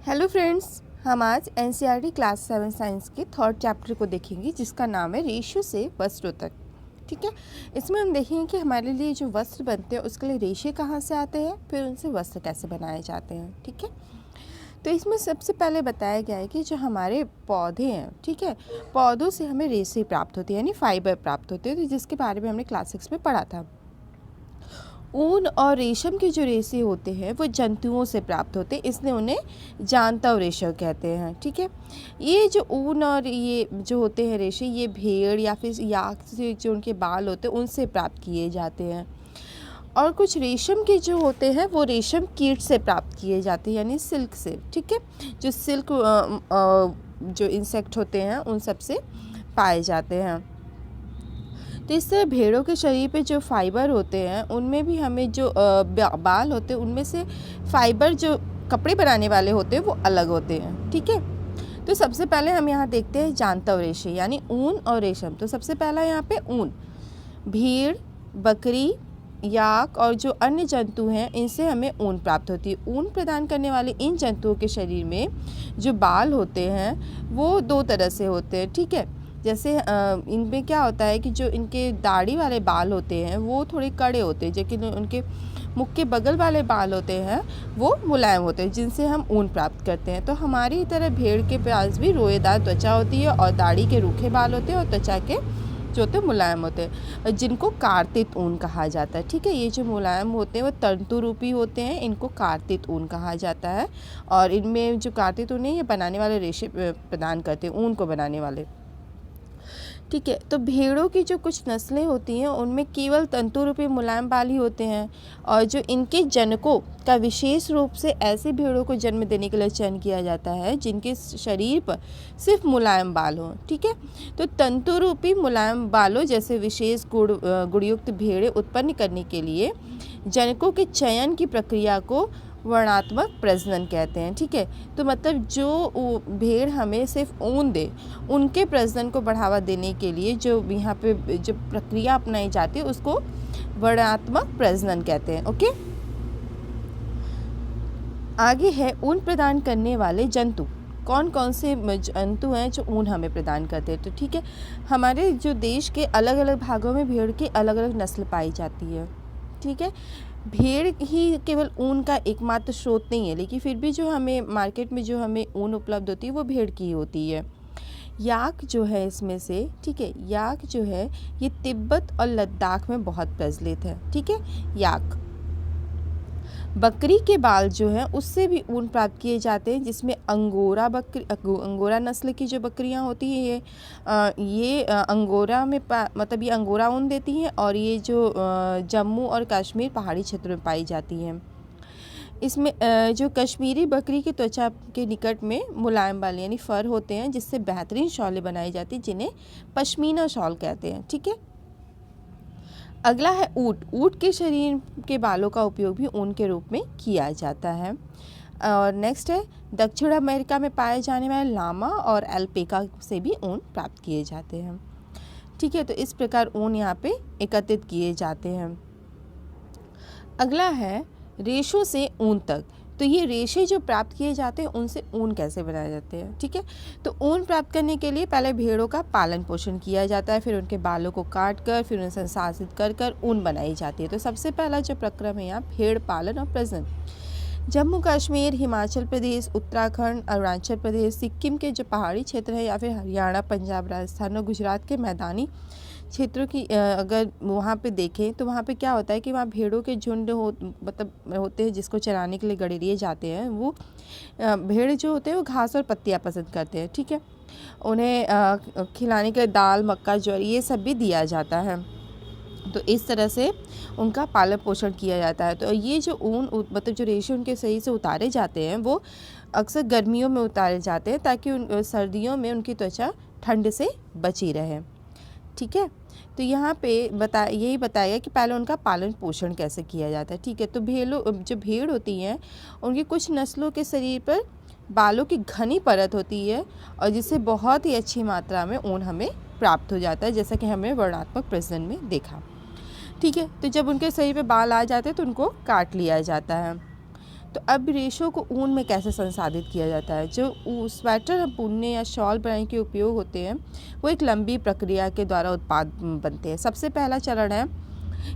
Hello friends, हम आज NCERT class 7 science के थर्ड चैप्टर को देखेंगे जिसका नाम है रेशो से वस्त्रों तक। ठीक है, इसमें हम देखेंगे कि हमारे लिए जो वस्त्र बनते हैं उसके लिए रेशे कहाँ से आते हैं, फिर उनसे वस्त्र कैसे बनाए जाते हैं। ठीक है, तो इसमें सबसे पहले बताया गया है कि जो हमारे पौधे हैं, ठीक है, पौधों से हमें रेशे प्राप्त होती है यानी फाइबर प्राप्त होते हैं, तो जिसके बारे में हमने क्लास 6 में पढ़ा था। ऊन और रेशम के जो रेशे होते हैं वो जंतुओं से प्राप्त होते हैं, इसलिए उन्हें जांतव रेशे कहते हैं। ठीक है, ये जो ऊन और ये जो होते हैं रेशे, ये भेड़ या फिर याक से जो उनके बाल होते हैं उनसे प्राप्त किए जाते हैं। और कुछ रेशम के जो होते हैं वो रेशम कीट से प्राप्त किए जाते हैं यानी सिल्क से। ठीक है, जो सिल्क जो इंसेक्ट होते हैं उन सब से पाए जाते हैं। तो इस तरह भेड़ों के शरीर पे जो फाइबर होते हैं उनमें भी हमें जो बाल होते हैं उनमें से फाइबर जो कपड़े बनाने वाले होते हैं वो अलग होते हैं। ठीक है, तो सबसे पहले हम यहाँ देखते हैं जांतव रेशे यानी ऊन और रेशम। तो सबसे पहला यहाँ पे ऊन, भेड़, बकरी, याक और जो अन्य जंतु हैं इनसे हमें ऊन प्राप्त होती है। ऊन प्रदान करने वाले इन जंतुओं के शरीर में जो बाल होते हैं वो दो तरह से होते हैं। ठीक है, जैसे इनमें क्या होता है कि जो इनके दाढ़ी वाले बाल होते हैं वो थोड़े कड़े होते हैं, लेकिन उनके मुख के बगल वाले बाल होते हैं वो मुलायम होते हैं, जिनसे हम ऊन प्राप्त करते हैं। तो हमारी तरह भेड़ के पास भी रोएदार त्वचा होती है और दाढ़ी के रूखे बाल होते हैं और त्वचा के जो होते हैं मुलायम होते हैं, जिनको कार्तित ऊन कहा जाता है। ठीक है, ये जो मुलायम होते हैं वो तंतु रूपी होते हैं, इनको कार्तित ऊन कहा जाता है। और इनमें जो कार्तित ऊन है ये बनाने वाले रेशे प्रदान करते हैं, ऊन को बनाने वाले। ठीक है, तो भेड़ों की जो कुछ नस्लें होती हैं उनमें केवल तंतु रूपी मुलायम बाल ही होते हैं, और जो इनके जनकों का विशेष रूप से ऐसे भेड़ों को जन्म देने के लिए चयन किया जाता है जिनके शरीर पर सिर्फ मुलायम बाल हों। ठीक है, तो तंतु रूपी मुलायम बालों जैसे विशेष गुणयुक्त भेड़ें उत्पन्न करने के लिए जनकों के चयन की प्रक्रिया को वर्णात्मक प्रजनन कहते हैं। ठीक है, तो मतलब जो भेड़ हमें सिर्फ ऊन दे उनके प्रजनन को बढ़ावा देने के लिए जो यहाँ पे जो प्रक्रिया अपनाई जाती है उसको वर्णात्मक प्रजनन कहते हैं। ओके, आगे है ऊन प्रदान करने वाले जंतु। कौन कौन से जंतु हैं जो ऊन हमें प्रदान करते हैं। तो ठीक है, हमारे जो देश के अलग अलग भागों में भेड़ की अलग अलग नस्ल पाई जाती है। ठीक है, भेड़ ही केवल ऊन का एकमात्र स्रोत नहीं है, लेकिन फिर भी जो हमें मार्केट में जो हमें ऊन उपलब्ध होती है वो भेड़ की ही होती है। याक जो है इसमें से, ठीक है, याक जो है ये तिब्बत और लद्दाख में बहुत प्रचलित है। ठीक है, याक। बकरी के बाल जो हैं उससे भी ऊन प्राप्त किए जाते हैं, जिसमें अंगोरा नस्ल की जो बकरियां होती हैं ये अंगोरा में मतलब ये अंगोरा ऊन देती हैं, और ये जो जम्मू और कश्मीर पहाड़ी क्षेत्र में पाई जाती हैं। इसमें जो कश्मीरी बकरी की त्वचा के निकट में मुलायम बाल यानी फर होते हैं, जिससे बेहतरीन शॉलें बनाई जाती हैं जिन्हें पश्मीना शॉल कहते हैं। ठीक है, अगला है ऊँट। ऊँट के शरीर के बालों का उपयोग भी ऊन के रूप में किया जाता है। और नेक्स्ट है दक्षिण अमेरिका में पाए जाने वाले लामा और एल्पेका से भी ऊन प्राप्त किए जाते हैं। ठीक है, तो इस प्रकार ऊन यहाँ पे एकत्रित किए जाते हैं। अगला है रेशों से ऊन तक। तो ये रेशे जो प्राप्त किए जाते हैं उनसे ऊन कैसे बनाए जाते हैं। ठीक है, तो ऊन प्राप्त करने के लिए पहले भेड़ों का पालन पोषण किया जाता है, फिर उनके बालों को काट कर फिर उन्हें संसाधित कर कर ऊन बनाई जाती है। तो सबसे पहला जो प्रक्रम है यहाँ भेड़ पालन और प्रजनन। जम्मू कश्मीर, हिमाचल प्रदेश, उत्तराखंड, अरुणाचल प्रदेश, सिक्किम के जो पहाड़ी क्षेत्र है या फिर हरियाणा, पंजाब, राजस्थान और गुजरात के मैदानी क्षेत्रों की अगर वहाँ पे देखें तो वहाँ पे क्या होता है कि वहाँ भेड़ों के झुंड होते हैं जिसको चराने के लिए गड़ेरिए जाते हैं। वो भेड़ जो होते हैं वो घास और पत्तियाँ पसंद करते हैं। ठीक है, उन्हें खिलाने के लिए दाल, मक्का, ज्वार ये सब भी दिया जाता है। तो इस तरह से उनका पालन पोषण किया जाता है। तो ये जो ऊन मतलब जो रेशे उनके शरीर से उतारे जाते हैं वो अक्सर गर्मियों में उतारे जाते हैं ताकि सर्दियों में उनकी त्वचा ठंड से बची रहे। ठीक है, तो यहाँ पे यही बताया कि पहले उनका पालन पोषण कैसे किया जाता है। ठीक है, तो जो भेड़ होती हैं उनकी कुछ नस्लों के शरीर पर बालों की घनी परत होती है और जिससे बहुत ही अच्छी मात्रा में ऊन हमें प्राप्त हो जाता है, जैसा कि हमें वर्णात्मक प्रजनन में देखा। ठीक है, तो जब उनके शरीर पे बाल आ जाते हैं तो उनको काट लिया जाता है। तो अब रेशों को ऊन में कैसे संसाधित किया जाता है। जो स्वेटर हम बुनने या शॉल बनाने के उपयोग होते हैं वो एक लंबी प्रक्रिया के द्वारा उत्पाद बनते हैं। सबसे पहला चरण है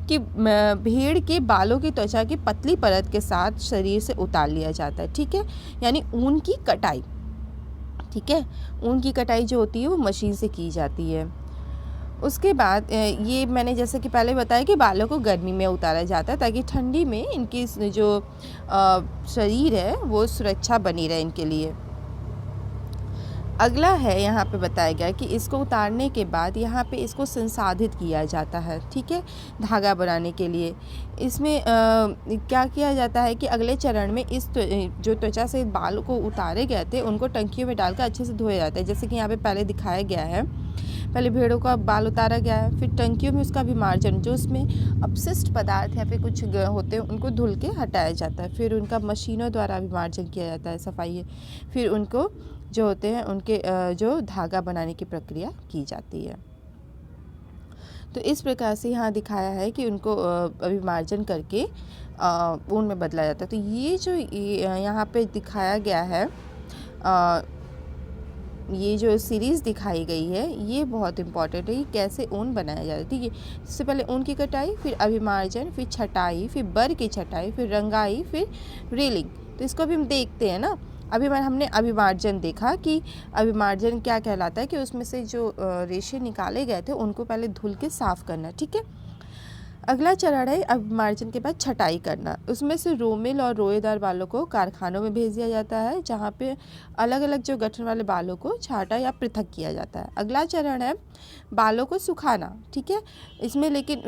कि भेड़ के बालों की त्वचा की पतली परत के साथ शरीर से उतार लिया जाता है, ठीक है, यानी ऊन की कटाई। ठीक है, ऊन की कटाई जो होती है वो मशीन से की जाती है। उसके बाद ये मैंने जैसे कि पहले बताया कि बालों को गर्मी में उतारा जाता है ताकि ठंडी में इनकी जो शरीर है वो सुरक्षा बनी रहे इनके लिए। अगला है यहाँ पे बताया गया कि इसको उतारने के बाद यहाँ पे इसको संसाधित किया जाता है, ठीक है, धागा बनाने के लिए। इसमें क्या किया जाता है कि अगले चरण में इस जो त्वचा से बाल को उतारे गए थे उनको टंकियों में डालकर अच्छे से धोया जाता है। जैसे कि यहाँ पे पहले दिखाया गया है, पहले भेड़ों का बाल उतारा गया है, फिर टंकियों में उसका विमार्जन, जो उसमें अपशिष्ट पदार्थ या फिर कुछ होते हैं उनको धुल के हटाया जाता है। फिर उनका मशीनों द्वारा विमार्जन किया जाता है, सफाई है। फिर उनको जो होते हैं उनके जो धागा बनाने की प्रक्रिया की जाती है। तो इस प्रकार से यहाँ दिखाया है कि उनको विमार्जन करके ऊन में बदला जाता है। तो ये जो यहाँ पे दिखाया गया है, ये जो सीरीज़ दिखाई गई है ये बहुत इम्पॉर्टेंट है कि कैसे ऊन बनाया जाता है। ठीक है, सबसे पहले ऊन की कटाई, फिर अभिमार्जन, फिर छटाई, फिर बर की छटाई, फिर रंगाई, फिर रीलिंग। तो इसको भी हम देखते हैं ना। अभी हमने अभिमार्जन देखा कि अभिमार्जन क्या कहलाता है कि उसमें से जो रेशे निकाले गए थे उनको पहले धुल के साफ़ करना। ठीक है, अगला चरण है अभिमार्जन के बाद छटाई करना। उसमें से रोमिल और रोएदार बालों को कारखानों में भेज दिया जाता है जहाँ पे अलग अलग जो गठन वाले बालों को छाटा या पृथक किया जाता है। अगला चरण है बालों को सुखाना। ठीक है, इसमें लेकिन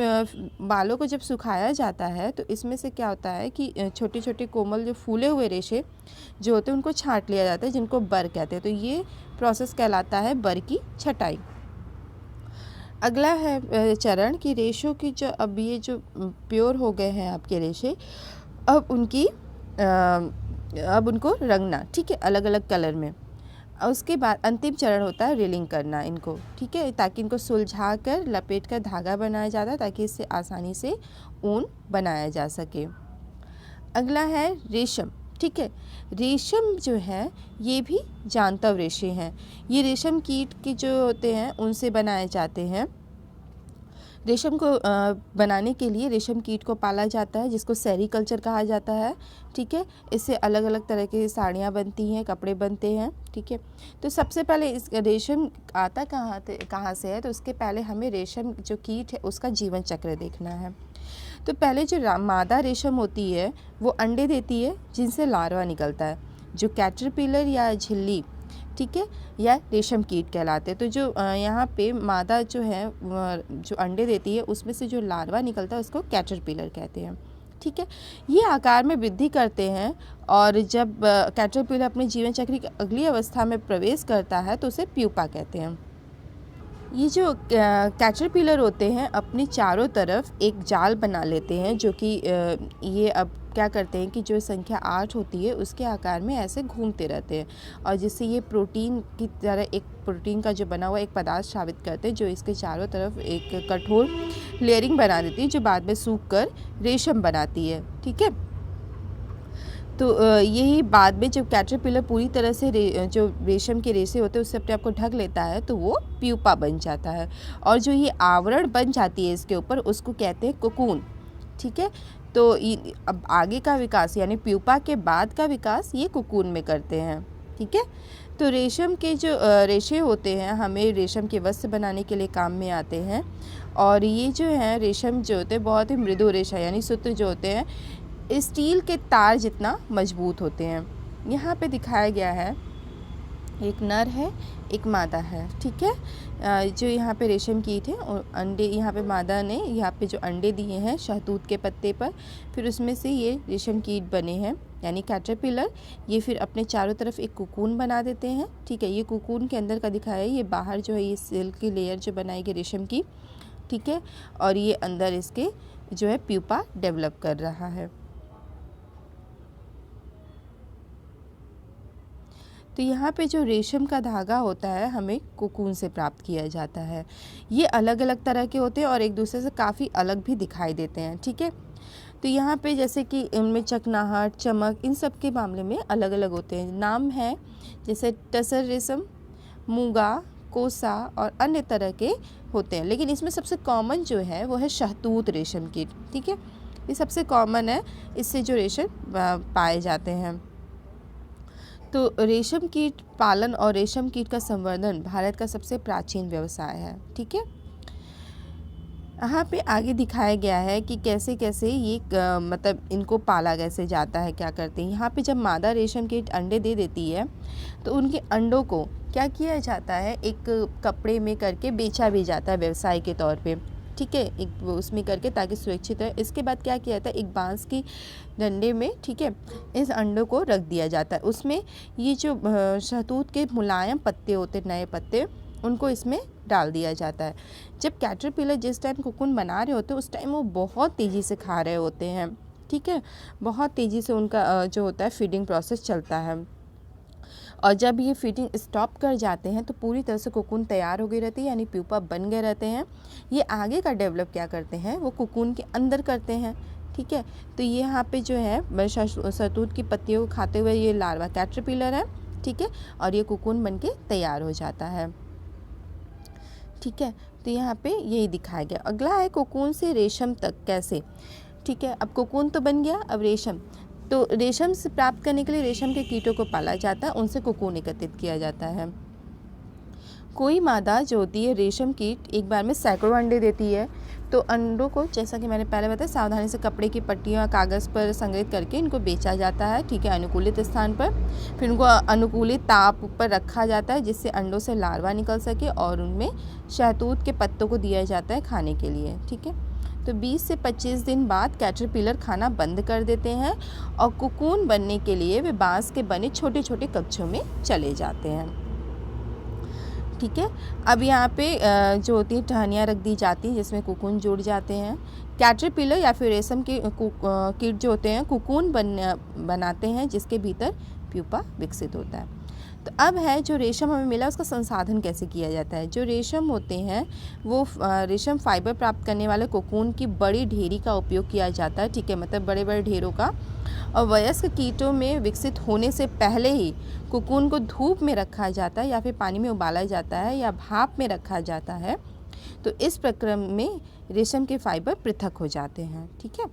बालों को जब सुखाया जाता है तो इसमें से क्या होता है कि छोटे छोटे कोमल जो फूले हुए रेशे जो होते हैं उनको छाँट लिया जाता है, जिनको बर कहते हैं। तो ये प्रोसेस कहलाता है बर की छटाई। अगला है चरण कि रेशों की जो अब ये जो प्योर हो गए हैं आपके रेशे, अब उनको रंगना, ठीक है, अलग अलग कलर में। उसके बाद अंतिम चरण होता है रीलिंग करना इनको, ठीक है, ताकि इनको सुलझा कर लपेट कर धागा बनाया जाता है ताकि इससे आसानी से ऊन बनाया जा सके। अगला है रेशम। ठीक है, रेशम जो है ये भी जांतव रेशे हैं। ये रेशम कीट के जो होते हैं उनसे बनाए जाते हैं। रेशम को बनाने के लिए रेशम कीट को पाला जाता है जिसको सेरीकल्चर कहा जाता है। ठीक है, इससे अलग अलग तरह की साड़ियाँ बनती हैं, कपड़े बनते हैं। ठीक है, तो सबसे पहले इस रेशम आता कहाँ से है, तो उसके पहले हमें रेशम जो कीट है उसका जीवन चक्र देखना है। तो पहले जो मादा रेशम होती है वो अंडे देती है जिनसे लार्वा निकलता है, जो कैटरपिलर या झिल्ली, ठीक है, या रेशम कीट कहलाते हैं। तो जो यहाँ पे मादा जो है जो अंडे देती है उसमें से जो लार्वा निकलता है उसको कैटरपिलर कहते हैं। ठीक है, ये आकार में वृद्धि करते हैं और जब कैटरपिलर अपने जीवन चक्र की अगली अवस्था में प्रवेश करता है तो उसे प्यूपा कहते हैं। ये जो कैटरपिलर होते हैं अपनी चारों तरफ एक जाल बना लेते हैं, जो कि ये अब क्या करते हैं कि जो संख्या 8 होती है उसके आकार में ऐसे घूमते रहते हैं और जिससे ये प्रोटीन की तरह एक प्रोटीन का जो बना हुआ एक पदार्थ साबित करते हैं, जो इसके चारों तरफ एक कठोर लेयरिंग बना देती है जो बाद में सूख कर रेशम बनाती है। ठीक है, तो यही बाद में जब कैटरपिलर पूरी तरह से जो रेशम के रेशे होते हैं उससे अपने आप को ढक लेता है तो वो प्यूपा बन जाता है और जो ये आवरण बन जाती है इसके ऊपर उसको कहते हैं कोकून। ठीक है, तो अब आगे का विकास यानी प्यूपा के बाद का विकास ये कोकून में करते हैं। ठीक है, तो रेशम के जो रेशे होते हैं हमें रेशम के वस्त्र बनाने के लिए काम में आते हैं और ये जो है रेशम जो होते हैं बहुत ही मृदु रेशा यानी सूत्र जो होते हैं स्टील के तार जितना मजबूत होते हैं। यहाँ पे दिखाया गया है एक नर है एक मादा है। ठीक है, जो यहाँ पे रेशम कीट है और अंडे यहाँ पे मादा ने यहाँ पे जो अंडे दिए हैं शहतूत के पत्ते पर, फिर उसमें से ये रेशम कीट बने हैं यानी कैटरपिलर। ये फिर अपने चारों तरफ एक कोकून बना देते हैं। ठीक है, ये कोकून के अंदर का दिखाया है, ये बाहर जो है ये सिल्क की लेयर जो बनाई गई रेशम की। ठीक है, और ये अंदर इसके जो है प्यूपा डेवलप कर रहा है। तो यहाँ पे जो रेशम का धागा होता है हमें कोकून से प्राप्त किया जाता है। ये अलग अलग तरह के होते हैं और एक दूसरे से काफ़ी अलग भी दिखाई देते हैं। ठीक है, तो यहाँ पे जैसे कि इनमें चिकनाहट, चमक, इन सब के मामले में अलग अलग होते हैं। नाम है जैसे टसर रेशम, मूंगा, कोसा और अन्य तरह के होते हैं, लेकिन इसमें सबसे कॉमन जो है वो है शहतूत रेशम कीट। ठीक है, ये सबसे कॉमन है, इससे जो रेशम पाए जाते हैं। तो रेशम कीट पालन और रेशम कीट का संवर्धन भारत का सबसे प्राचीन व्यवसाय है। ठीक है, यहाँ पे आगे दिखाया गया है कि कैसे कैसे ये मतलब इनको पाला कैसे जाता है, क्या करते हैं। यहाँ पे जब मादा रेशम कीट अंडे दे देती है तो उनके अंडों को क्या किया जाता है, एक कपड़े में करके बेचा भी जाता है व्यवसाय के तौर पे। ठीक है, एक उसमें करके ताकि सुरक्षित है। इसके बाद क्या किया जाता है, एक बांस की डंडे में, ठीक है, इस अंडों को रख दिया जाता है। उसमें ये जो शहतूत के मुलायम पत्ते होते, नए पत्ते, उनको इसमें डाल दिया जाता है। जब कैटरपिलर जिस टाइम कोकून बना रहे होते हैं उस टाइम वो बहुत तेज़ी से खा रहे होते हैं। ठीक है, बहुत तेज़ी से उनका जो होता है फीडिंग प्रोसेस चलता है, और जब ये फीडिंग स्टॉप कर जाते हैं तो पूरी तरह से कोकून तैयार हो गई रहती है, यानी प्यूपा बन गए रहते हैं। ये आगे का डेवलप क्या करते हैं, वो कोकून के अंदर करते हैं। ठीक है, तो ये यहाँ पे जो है शहतूत की पत्तियों को खाते हुए ये लार्वा कैटरपिलर है। ठीक है, और ये कोकून बन के तैयार हो जाता है। ठीक है, तो यहाँ पे यही दिखाया गया। अगला है कोकून से रेशम तक कैसे। ठीक है, अब कोकून तो बन गया, अब रेशम। तो रेशम से प्राप्त करने के लिए रेशम के कीटों को पाला जाता है, उनसे कोकून एकत्रित किया जाता है। कोई मादा जो होती है रेशम कीट एक बार में सैकड़ों अंडे देती है। तो अंडों को, जैसा कि मैंने पहले बताया, सावधानी से कपड़े की पट्टियाँ कागज़ पर संग्रहित करके इनको बेचा जाता है। ठीक है, अनुकूलित स्थान पर। फिर उनको अनुकूलित ताप पर रखा जाता है जिससे अंडों से लार्वा निकल सके, और उनमें शहतूत के पत्तों को दिया जाता है खाने के लिए। ठीक है, तो 20 से 25 दिन बाद कैटरपिलर खाना बंद कर देते हैं और कोकून बनने के लिए वे बांस के बने छोटे छोटे कक्षों में चले जाते हैं। ठीक है, अब यहाँ पे जो होती है टहनियाँ रख दी जाती हैं जिसमें कोकून जुड़ जाते हैं। कैटरपिलर या फिर रेशम के कीट जो होते हैं कोकून बनाते हैं जिसके भीतर प्यूपा विकसित होता है। तो अब है जो रेशम हमें मिला उसका संसाधन कैसे किया जाता है। जो रेशम होते हैं वो रेशम फाइबर प्राप्त करने वाले कोकून की बड़ी ढेरी का उपयोग किया जाता है। ठीक है, मतलब बड़े बड़े ढेरों का। और वयस्क कीटों में विकसित होने से पहले ही कोकून को धूप में रखा जाता है या फिर पानी में उबाला जाता है या भाप में रखा जाता है। तो इस प्रक्रिया में रेशम के फाइबर पृथक हो जाते हैं। ठीक है,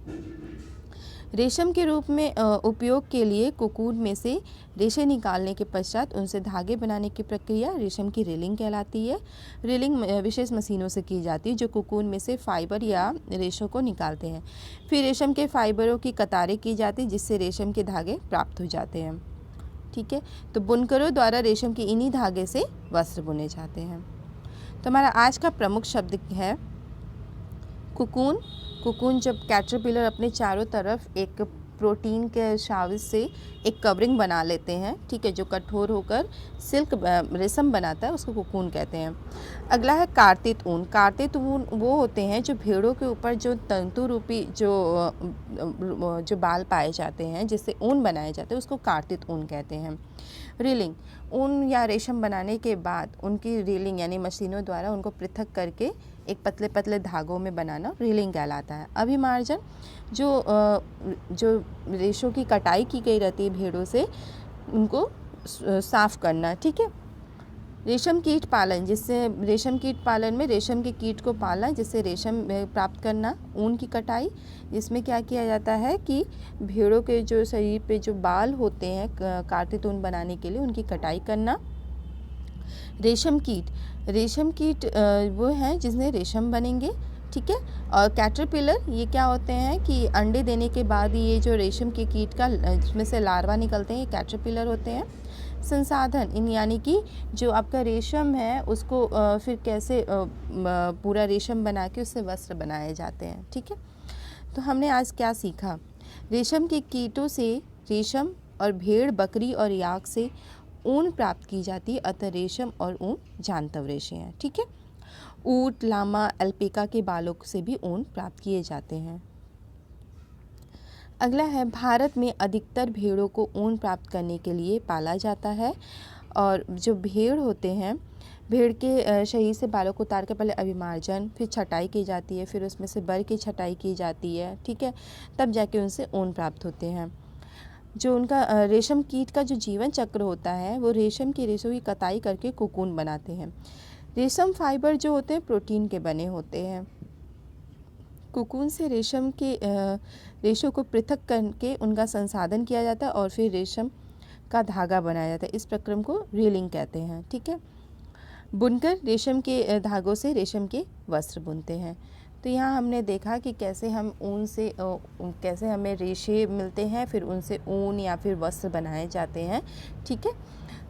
रेशम के रूप में उपयोग के लिए कोकून में से रेशे निकालने के पश्चात उनसे धागे बनाने की प्रक्रिया रेशम की रीलिंग कहलाती है। रीलिंग विशेष मशीनों से की जाती है जो कोकून में से फाइबर या रेशों को निकालते हैं। फिर रेशम के फाइबरों की कतारें की जाती है जिससे रेशम के धागे प्राप्त हो जाते हैं। ठीक है, तो बुनकरों द्वारा रेशम के इन्हीं धागे से वस्त्र बुने जाते हैं। तो हमारा आज का प्रमुख शब्द है कोकून। कोकून जब कैटरपिलर अपने चारों तरफ एक प्रोटीन के शाविज से एक कवरिंग बना लेते हैं, ठीक है, जो कठोर होकर सिल्क रेशम बनाता है, उसको कोकून कहते हैं। अगला है कार्तित ऊन। कार्तित ऊन वो होते हैं जो भेड़ों के ऊपर जो तंतु रूपी जो बाल पाए जाते हैं जिससे ऊन बनाए जाते हैं उसको कार्तित ऊन कहते हैं। रीलिंग, ऊन या रेशम बनाने के बाद उनकी रीलिंग यानी मशीनों द्वारा उनको पृथक करके एक पतले पतले धागों में बनाना रीलिंग कहलाता है। अभिमार्जन, जो रेशों की कटाई की गई रहती है भेड़ों से, उनको साफ करना। ठीक है, रेशम कीट पालन, जिससे रेशम कीट पालन में रेशम के कीट को पालना जिससे रेशम प्राप्त करना। ऊन की कटाई, जिसमें क्या किया जाता है कि भेड़ों के जो शरीर पे जो बाल होते हैं कार्तित ऊन बनाने के लिए उनकी कटाई करना। रेशम कीट वो हैं जिसमें रेशम बनेंगे। ठीक है, और कैटरपिलर ये क्या होते हैं कि अंडे देने के बाद ये जो रेशम के कीट का जिसमें से लार्वा निकलते हैं ये कैटरपिलर होते हैं। संसाधन, इन यानी कि जो आपका रेशम है उसको फिर कैसे पूरा रेशम बना के उससे वस्त्र बनाए जाते हैं। ठीक है, तो हमने आज क्या सीखा। रेशम के कीटों से रेशम और भेड़, बकरी और याक से ऊन प्राप्त की जाती है, अतः रेशम और ऊन जांतव रेशे हैं। ठीक है, ऊंट, लामा, अल्पेका के बालों से भी ऊन प्राप्त किए जाते हैं। अगला है भारत में अधिकतर भेड़ों को ऊन प्राप्त करने के लिए पाला जाता है। और जो भेड़ होते हैं भेड़ के शरीर से बालों को उतार के पहले अभिमार्जन, फिर छटाई की जाती है, फिर उसमें से बर की छटाई की जाती है, ठीक है, तब जाके उनसे ऊन प्राप्त होते हैं। जो उनका रेशम कीट का जो जीवन चक्र होता है वो रेशम के रेशों की कताई करके कोकून बनाते हैं। रेशम फाइबर जो होते हैं प्रोटीन के बने होते हैं। कोकून से रेशम के रेशों को पृथक करके उनका संसाधन किया जाता है और फिर रेशम का धागा बनाया जाता है। इस प्रक्रम को रीलिंग कहते हैं, ठीक है। बुनकर रेशम के धागों से रेशम के वस्त्र बुनते हैं। तो यहाँ हमने देखा कि कैसे हम ऊन से कैसे हमें रेशे मिलते हैं, फिर उनसे ऊन या फिर वस्त्र बनाए जाते हैं, ठीक है।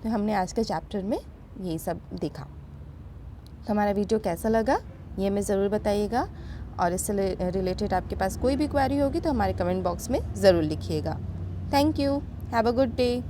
तो हमने आज के चैप्टर में यही सब देखा। तो हमारा वीडियो कैसा लगा ये हमें ज़रूर बताइएगा, और इससे रिलेटेड आपके पास कोई भी क्वेरी होगी तो हमारे कमेंट बॉक्स में ज़रूर लिखिएगा। Thank you, have a good day.